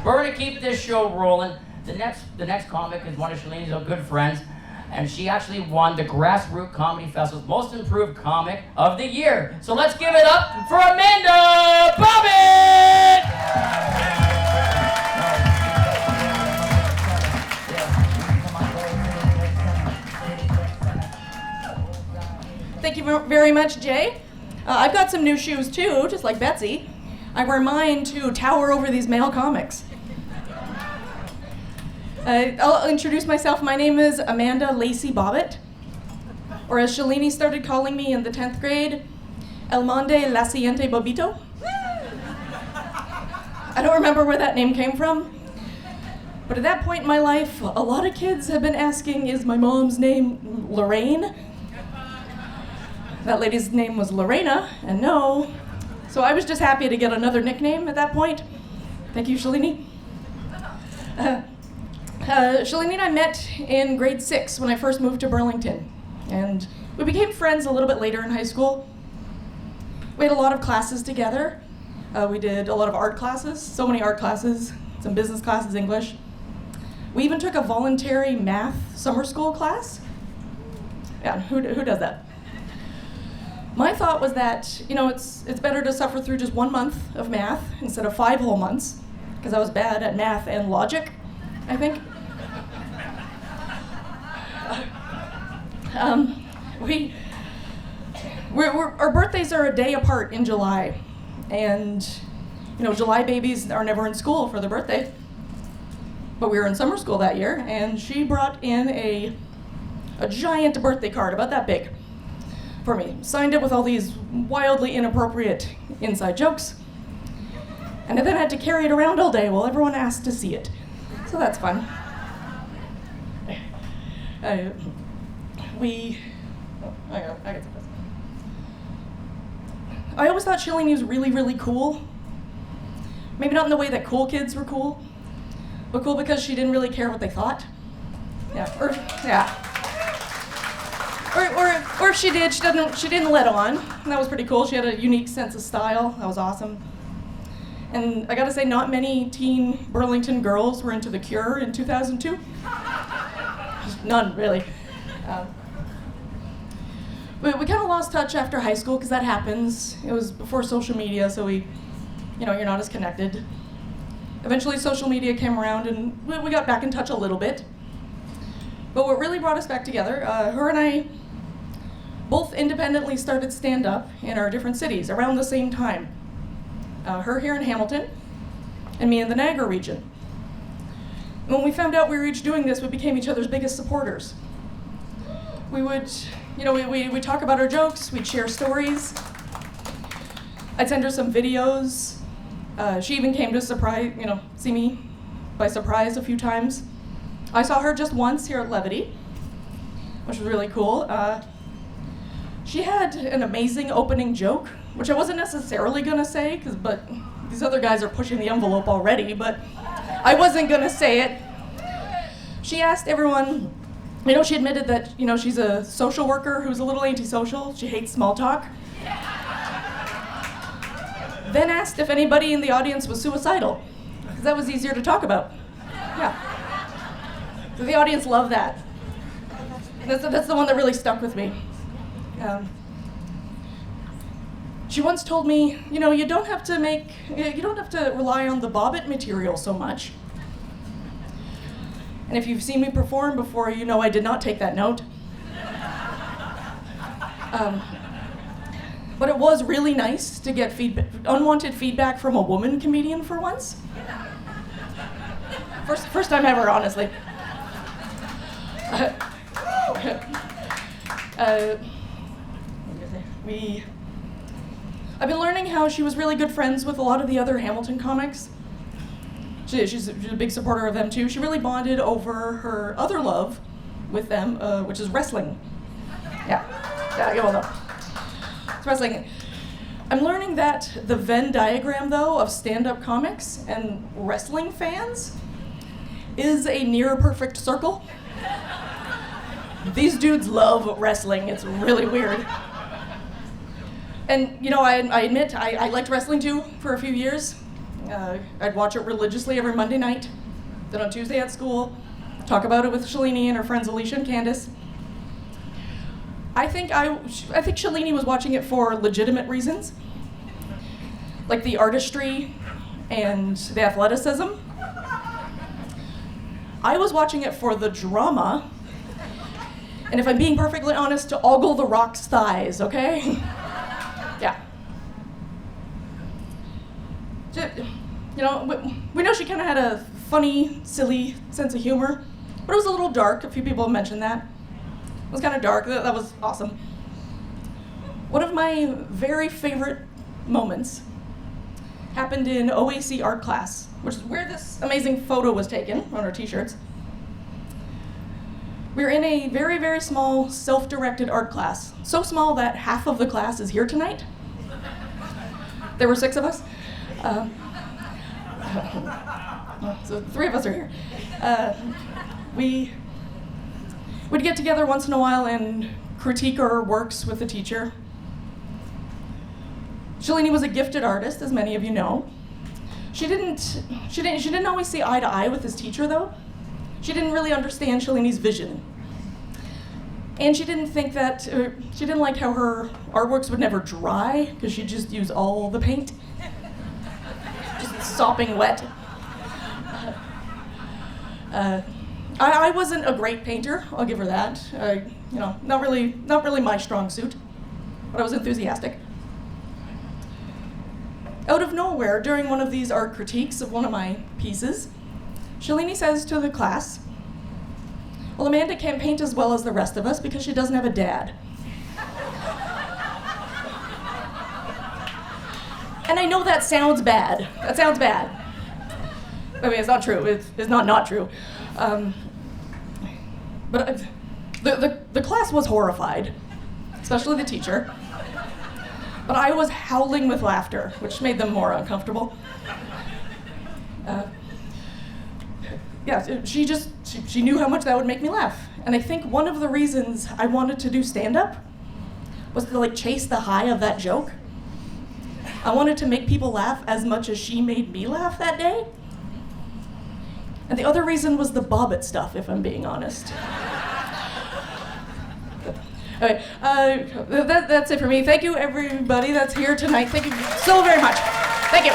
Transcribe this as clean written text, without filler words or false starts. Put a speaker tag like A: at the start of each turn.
A: We're gonna keep this show rolling. The next comic is one of Shalini's good friends, and she actually won the Grassroots Comedy Festival's Most Improved Comic of the Year. So let's give it up for Amanda Bobbitt!
B: Thank you very much, Jay. I've got some new shoes too, just like Betsy. I wear mine to tower over these male comics. I'll introduce myself. My name is Amanda Lacey Bobbitt, or as Shalini started calling me in the 10th grade, El Monde La Siguiente Bobbito. I don't remember where that name came from, but at that point in my life, a lot of kids have been asking, is my mom's name Lorraine? That lady's name was Lorena, and no. So I was just happy to get another nickname at that point. Thank you, Shalini. Shalini and I met in grade 6 when I first moved to Burlington, and we became friends a little bit later in high school. We had a lot of classes together. We did a lot of art classes, so many art classes, some business classes, English. We even took a voluntary math summer school class. Yeah, who does that? My thought was that, it's better to suffer through just 1 month of math instead of 5 whole months, because I was bad at math and logic, I think. Our birthdays are a day apart in July, and July babies are never in school for their birthday. But we were in summer school that year, and she brought in a giant birthday card about that big for me. Signed it with all these wildly inappropriate inside jokes, and I then had to carry it around all day while everyone asked to see it. So that's fun. I always thought Shalini was really, really cool. Maybe not in the way that cool kids were cool, but cool because she didn't really care what they thought. Or if she did, she didn't let on. And that was pretty cool. She had a unique sense of style. That was awesome. And I gotta say, not many teen Burlington girls were into The Cure in 2002. None, really. We kind of lost touch after high school, because that happens. It was before social media, so you're not as connected. Eventually social media came around and we got back in touch a little bit. But what really brought us back together, her and I both independently started stand-up in our different cities around the same time. Her here in Hamilton, and me in the Niagara region. And when we found out we were each doing this, we became each other's biggest supporters. We would, we'd talk about our jokes, we'd share stories. I'd send her some videos. She even came to see me by surprise a few times. I saw her just once here at Levity, which was really cool. She had an amazing opening joke, which I wasn't necessarily gonna say, but these other guys are pushing the envelope already, but I wasn't gonna say it. She asked everyone, she admitted that, she's a social worker who's a little antisocial. She hates small talk. Then asked if anybody in the audience was suicidal, because that was easier to talk about. Yeah. So the audience loved that. That's the one that really stuck with me. She once told me, you don't have to rely on the Bobbitt material so much. And if you've seen me perform before, I did not take that note. But it was really nice to get unwanted feedback from a woman comedian for once. First time ever, honestly. I've been learning how she was really good friends with a lot of the other Hamilton comics. She's a big supporter of them too. She really bonded over her other love with them, which is wrestling. Yeah, you all know. It's wrestling. I'm learning that the Venn diagram, though, of stand-up comics and wrestling fans is a near perfect circle. These dudes love wrestling. It's really weird. And, I admit, I liked wrestling too for a few years. I'd watch it religiously every Monday night. Then on Tuesday at school, talk about it with Shalini and her friends Alicia and Candace. I think Shalini was watching it for legitimate reasons, like the artistry and the athleticism. I was watching it for the drama, and if I'm being perfectly honest, to ogle the Rock's thighs, okay? Yeah. You know, we know she kind of had a funny, silly sense of humor, but it was a little dark. A few people have mentioned that. It was kind of dark. That was awesome. One of my very favorite moments happened in OAC art class, which is where this amazing photo was taken on our t-shirts. We were in a very, very small, self-directed art class. So small that half of the class is here tonight. There were 6 of us. So 3 of us are here. We'd get together once in a while and critique our works with the teacher. Shalini was a gifted artist, as many of you know. She didn't always see eye to eye with his teacher, though. She didn't really understand Shalini's vision. And she didn't like how her artworks would never dry, because she'd just use all the paint. Just sopping wet. I wasn't a great painter, I'll give her that. Not really my strong suit, but I was enthusiastic. Out of nowhere, during one of these art critiques of one of my pieces, Shalini says to the class, "Well, Amanda can't paint as well as the rest of us because she doesn't have a dad." And I know that sounds bad. I mean, it's not true. It's not true. But the class was horrified, especially the teacher. But I was howling with laughter, which made them more uncomfortable. She knew how much that would make me laugh. And I think one of the reasons I wanted to do stand-up was to chase the high of that joke. I wanted to make people laugh as much as she made me laugh that day. And the other reason was the Bobbitt stuff, if I'm being honest. Okay, that's it for me. Thank you, everybody that's here tonight. Thank you so very much. Thank you.